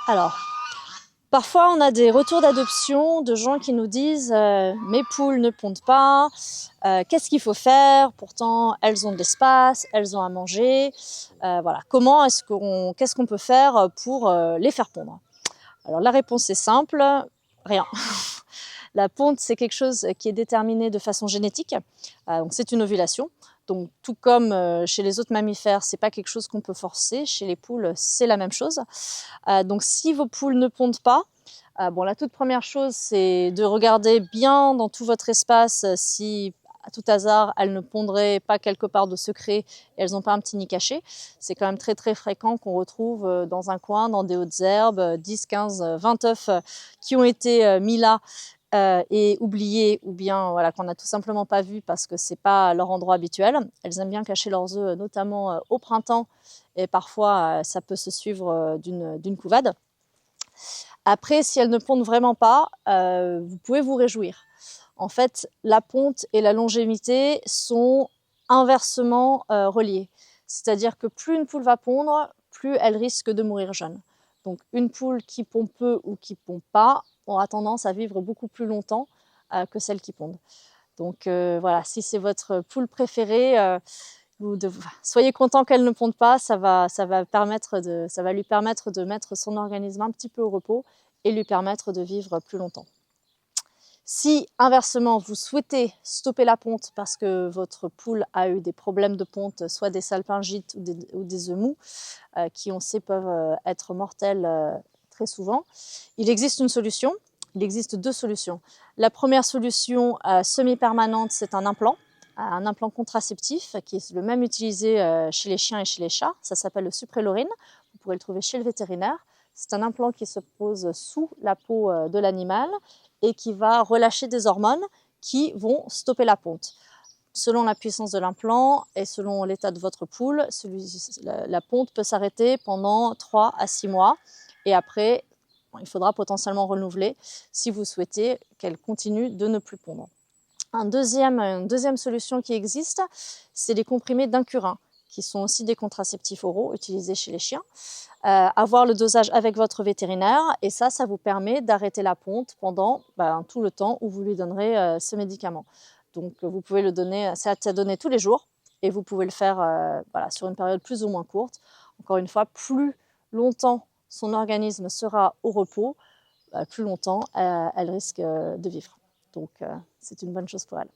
Alors, parfois on a des retours d'adoption de gens qui nous disent mes poules ne pondent pas, qu'est-ce qu'il faut faire? Pourtant elles ont de l'espace, elles ont à manger. Voilà. Qu'est-ce qu'on peut faire pour les faire pondre? Alors la réponse est simple, rien. La ponte, c'est quelque chose qui est déterminé de façon génétique. Donc c'est une ovulation. Donc tout comme chez les autres mammifères, c'est pas quelque chose qu'on peut forcer. Chez les poules, c'est la même chose. Donc si vos poules ne pondent pas, bon, la toute première chose, c'est de regarder bien dans tout votre espace si à tout hasard, elles ne pondraient pas quelque part de secret et elles n'ont pas un petit nid caché. C'est quand même très très fréquent qu'on retrouve dans un coin, dans des hautes herbes, 10, 15, 20 œufs qui ont été mis là et oubliés, ou bien voilà, qu'on n'a tout simplement pas vu parce que c'est pas leur endroit habituel. Elles aiment bien cacher leurs œufs, notamment au printemps, et parfois ça peut se suivre d'une couvade. Après, si elles ne pondent vraiment pas, vous pouvez vous réjouir. En fait, la ponte et la longévité sont inversement reliées. C'est-à-dire que plus une poule va pondre, plus elle risque de mourir jeune. Donc une poule qui pond peu ou qui pond pas aura tendance à vivre beaucoup plus longtemps que celle qui pondent. Donc voilà, si c'est votre poule préférée, soyez content qu'elle ne ponde pas, ça va lui permettre de mettre son organisme un petit peu au repos et lui permettre de vivre plus longtemps. Si inversement vous souhaitez stopper la ponte parce que votre poule a eu des problèmes de ponte, soit des salpingites ou des œufs mous, qui on sait peuvent être mortels très souvent, il existe une solution. Il existe deux solutions. La première solution semi-permanente, c'est un implant contraceptif qui est le même utilisé chez les chiens et chez les chats. Ça s'appelle le Suprelorin. Vous pourrez le trouver chez le vétérinaire. C'est un implant qui se pose sous la peau de l'animal et qui va relâcher des hormones qui vont stopper la ponte. Selon la puissance de l'implant et selon l'état de votre poule, la ponte peut s'arrêter pendant 3 à 6 mois. Et après, il faudra potentiellement renouveler si vous souhaitez qu'elle continue de ne plus pondre. Une deuxième solution qui existe, c'est les comprimés d'incurin, qui sont aussi des contraceptifs oraux utilisés chez les chiens. Avoir le dosage avec votre vétérinaire, et ça vous permet d'arrêter la ponte pendant tout le temps où vous lui donnerez ce médicament. Donc vous pouvez le donner, c'est à donner tous les jours, et vous pouvez le faire sur une période plus ou moins courte. Encore une fois, plus longtemps son organisme sera au repos, plus longtemps elle risque de vivre. Donc c'est une bonne chose pour elle.